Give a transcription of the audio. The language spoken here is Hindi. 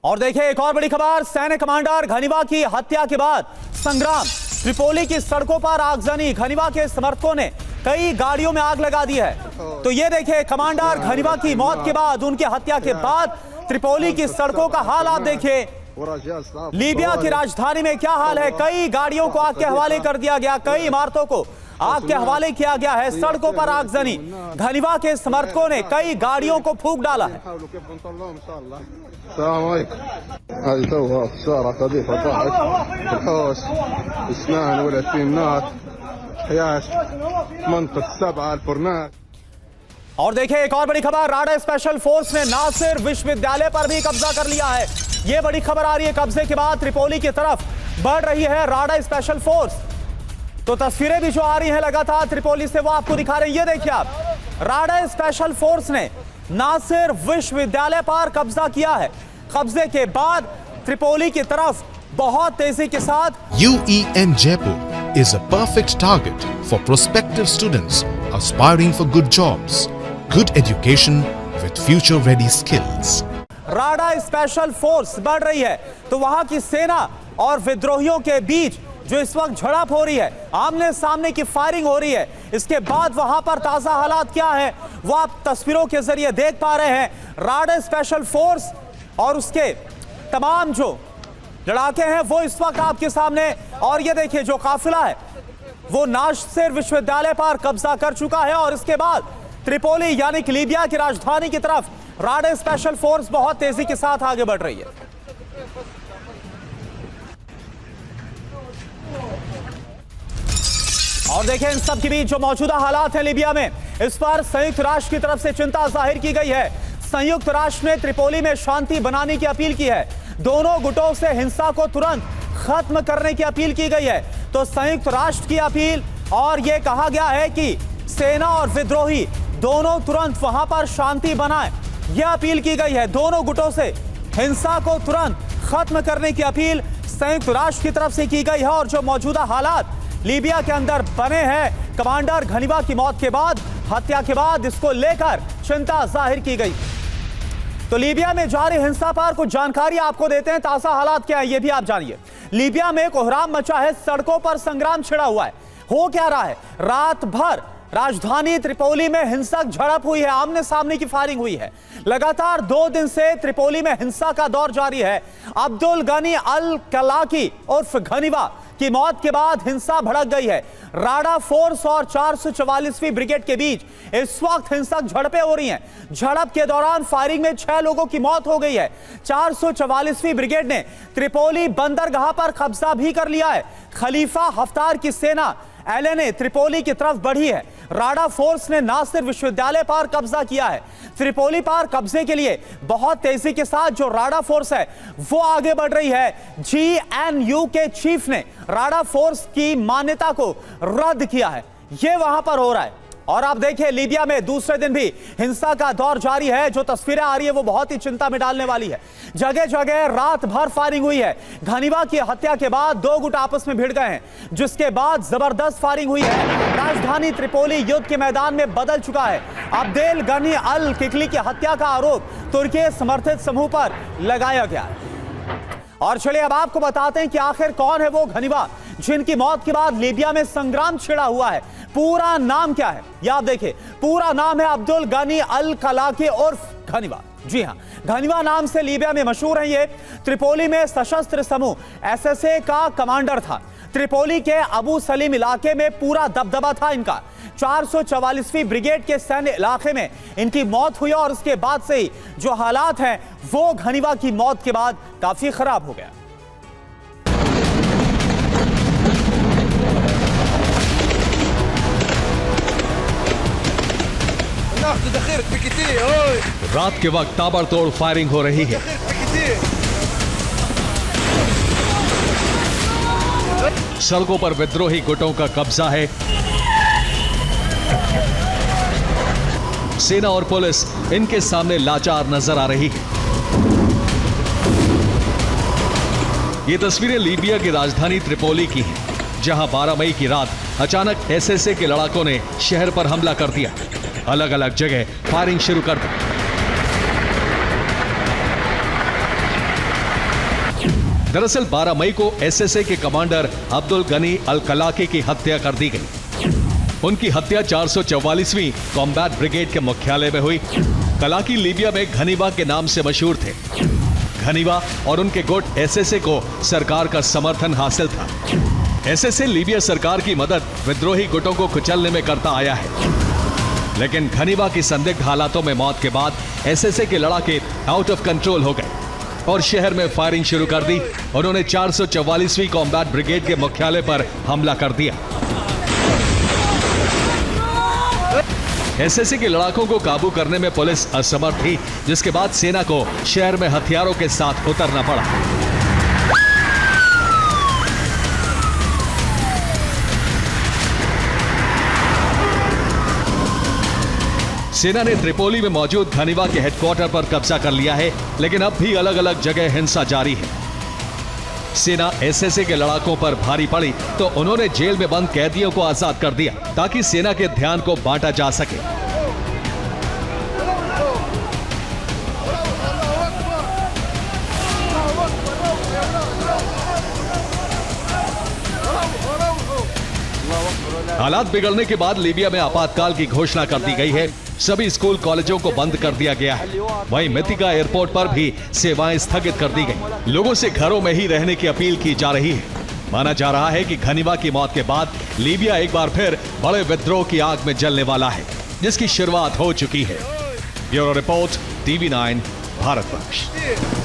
और देखिए एक और बड़ी खबर, सैन्य कमांडर घनिवा की हत्या के बाद संग्राम। त्रिपोली की सड़कों पर आगजनी, घनिवा के समर्थकों ने कई गाड़ियों में आग लगा दी है। तो ये देखिए कमांडर घनिवा की मौत के बाद, उनकी हत्या के बाद त्रिपोली की सड़कों का हाल आप देखिए। लीबिया की राजधानी में क्या हाल है, कई गाड़ियों को आग के हवाले कर दिया गया, कई इमारतों को आग के हवाले किया गया है। सड़कों पर आगजनी, घनिवा के समर्थकों ने कई गाड़ियोगाड़ियों को फूंक डाला है। और देखिए एक और बड़ी खबर, राडा स्पेशल फोर्स ने नासिर विश्वविद्यालय पर भी कब्जा कर लिया है। यह बड़ी खबर आ रही है, कब्जे के बाद त्रिपोली की तरफ बढ़ रही है राडा स्पेशल फोर्स। तो तस्वीरें भी जो आ रही हैं लगातार त्रिपोली से, वो आपको दिखा रहे हैं। ये देखिए आप, राडा स्पेशल फोर्स ने नासिर विश्वविद्यालय पर कब्जा किया है। कब्जे के बाद त्रिपोली की तरफ बहुत तेजी के साथ। UEN Jaipur is a perfect target for prospective students aspiring for good jobs, good education with future ready skills. Rada special force बढ़ रही है तो वहां की सेना और विद्रोहियों के बीच जो इस वक्त झड़प हो रही है, आमने सामने की फायरिंग हो रही है। इसके बाद वहां पर ताजा हालात क्या है वो आप तस्वीरों के जरिए देख पा रहे हैं। राडा स्पेशल फोर्स और उसके तमाम जो लड़ाके हैं वो इस वक्त आपके सामने। और ये देखिए जो काफिला है वो नासिर विश्वविद्यालय पर कब्जा कर चुका है। और इसके बाद त्रिपोली यानी कि लीबिया की राजधानी की तरफ राडा स्पेशल फोर्स बहुत तेजी के साथ आगे बढ़ रही है। और देखें इन सब के बीच जो मौजूदा हालात हैं लीबिया में, इस पर संयुक्त राष्ट्र की तरफ से चिंता जाहिर की गई है। संयुक्त राष्ट्र ने त्रिपोली में शांति बनाने की अपील की है। दोनों गुटों से हिंसा को तुरंत खत्म करने की अपील की गई है। तो संयुक्त राष्ट्र की अपील, और यह कहा गया है कि सेना और विद्रोही दोनों तुरंत वहां पर शांति बनाएं। यह अपील की गई है। दोनों गुटों से हिंसा को तुरंत खत्म करने की अपील संयुक्त राष्ट्र की तरफ से की गई है। और जो मौजूदा हालात लीबिया के अंदर बने हैं कमांडर घनिवा की मौत के बाद, हत्या के बाद, इसको लेकर चिंता जाहिर की गई। तो लीबिया में जारी हिंसा पर कुछ जानकारी आपको देते हैं। ताजा हालात क्या है ये भी आप जानिए। लीबिया में कोहराम मचा है, सड़कों पर संग्राम छिड़ा हुआ है। हो क्या रहा है, रात भर राजधानी त्रिपोली में हिंसक झड़प हुई है, आमने सामने की फायरिंग हुई है। लगातार 2 दिन से त्रिपोली में हिंसा का दौर जारी है। अब्दुल गनी अल कलाकी उर्फ घनिवा की मौत के बाद हिंसा भड़क गई है। राडा फोर्स और 444वीं ब्रिगेड के बीच इस वक्त हिंसक झड़पें हो रही हैं। झड़प के दौरान फायरिंग में 6 लोगों की मौत हो गई है। 444वीं ब्रिगेड ने त्रिपोली बंदरगाह पर कब्जा भी कर लिया है। खलीफा हफ्तार की सेना एलएनए त्रिपोली की तरफ बढ़ी है। राडा फोर्स ने नासिर विश्वविद्यालय पर कब्जा किया है। त्रिपोली पर कब्जे के लिए बहुत तेजी के साथ जो राडा फोर्स है वो आगे बढ़ रही है। GNU के चीफ ने राडा फोर्स की मान्यता को रद्द किया है। यह वहां पर हो रहा है। और आप देखिए लीबिया में दूसरे दिन भी हिंसा का दौर जारी है। जो तस्वीरें आ रही है वो बहुत ही चिंता में डालने वाली है। जगह जगह रात भर फायरिंग हुई है। घनिवा की हत्या के बाद 2 गुट आपस में भिड़ गए हैं, जिसके बाद जबरदस्त फायरिंग हुई है। राजधानी त्रिपोली युद्ध के मैदान में बदल चुका है। अब्दुल गनी अल किकली की हत्या का आरोप तुर्की समर्थित समूह पर लगाया गया है। और चलिए अब आपको बताते हैं कि आखिर कौन है वो घनिवा जिनकी मौत के बाद लीबिया में संग्राम छिड़ा हुआ है। पूरा नाम क्या है ये आप देखिए। पूरा नाम है अब्दुल गनी अल कलाकी उर्फ घनिवा। जी हां, घनिवा नाम से लीबिया में मशहूर है। ये त्रिपोली में सशस्त्र समूह SSA का कमांडर था। त्रिपोली के अबू सलीम इलाके में पूरा दबदबा था इनका। 444वीं ब्रिगेड के सैन्य इलाके में इनकी मौत हुई और उसके बाद से ही जो हालात हैं वो घनिवा की मौत के बाद काफी खराब हो गया। रात के वक्त ताबड़तोड़ फायरिंग हो रही है। सड़कों पर विद्रोही गुटों का कब्जा है। सेना और पुलिस इनके सामने लाचार नजर आ रही है। ये तस्वीरें लीबिया की राजधानी त्रिपोली की हैं, जहां 12 मई की रात अचानक SSA के लड़ाकों ने शहर पर हमला कर दिया। अलग अलग जगह फायरिंग शुरू कर दी। दरअसल 12 मई को एसएसए के कमांडर अब्दुल गनी अल कलाकी की हत्या कर दी गई। उनकी हत्या 444वीं कॉम्बैट ब्रिगेड के मुख्यालय में हुई। कलाकी लीबिया में घनीबा के नाम से मशहूर थे। घनीबा और उनके गुट एसएसए को सरकार का समर्थन हासिल था। एसएसए लीबिया सरकार की मदद विद्रोही गुटों को कुचलने में करता आया है। लेकिन घनीबा की संदिग्ध हालातों में मौत के बाद एसएसए के लड़ाके आउट ऑफ कंट्रोल हो गए और शहर में फायरिंग शुरू कर दी। उन्होंने 444वीं कॉम्बैट ब्रिगेड के मुख्यालय पर हमला कर दिया। एसएसए के लड़ाकों को काबू करने में पुलिस असमर्थ थी, जिसके बाद सेना को शहर में हथियारों के साथ उतरना पड़ा। सेना ने त्रिपोली में मौजूद घनीबा के हेडक्वार्टर पर कब्जा कर लिया है, लेकिन अब भी अलग अलग जगह हिंसा जारी है। सेना एसएसए के लड़ाकों पर भारी पड़ी तो उन्होंने जेल में बंद कैदियों को आजाद कर दिया ताकि सेना के ध्यान को बांटा जा सके। हालात बिगड़ने के बाद लीबिया में आपातकाल की घोषणा कर दी गई है। सभी स्कूल कॉलेजों को बंद कर दिया गया है। वहीं मिथिका एयरपोर्ट पर भी सेवाएं स्थगित कर दी गई। लोगों से घरों में ही रहने की अपील की जा रही है। माना जा रहा है कि घनीबा की मौत के बाद लीबिया एक बार फिर बड़े विद्रोह की आग में जलने वाला है, जिसकी शुरुआत हो चुकी है। Bureau report, TV9, Bharatvarsh.